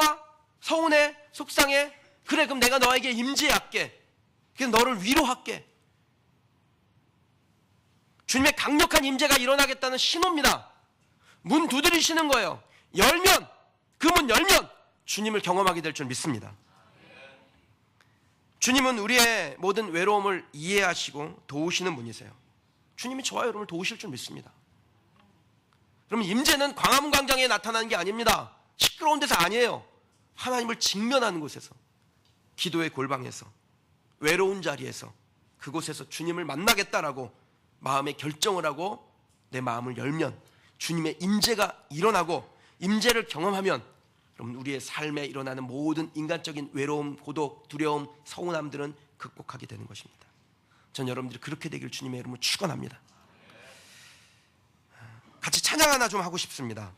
서운해? 속상해? 그래, 그럼 내가 너에게 임재할게. 그래서 너를 위로할게. 주님의 강력한 임재가 일어나겠다는 신호입니다. 문 두드리시는 거예요. 열면, 그 문 열면 주님을 경험하게 될 줄 믿습니다. 주님은 우리의 모든 외로움을 이해하시고 도우시는 분이세요. 주님이 저와 여러분을 도우실 줄 믿습니다. 그럼 임재는 광화문 광장에 나타나는 게 아닙니다. 시끄러운 데서 아니에요. 하나님을 직면하는 곳에서, 기도의 골방에서, 외로운 자리에서, 그곳에서 주님을 만나겠다라고 마음의 결정을 하고 내 마음을 열면 주님의 임재가 일어나고, 임재를 경험하면 여러분 우리의 삶에 일어나는 모든 인간적인 외로움, 고독, 두려움, 서운함들은 극복하게 되는 것입니다. 전 여러분들이 그렇게 되길 주님의 이름으로 축원합니다. 같이 찬양 하나 좀 하고 싶습니다.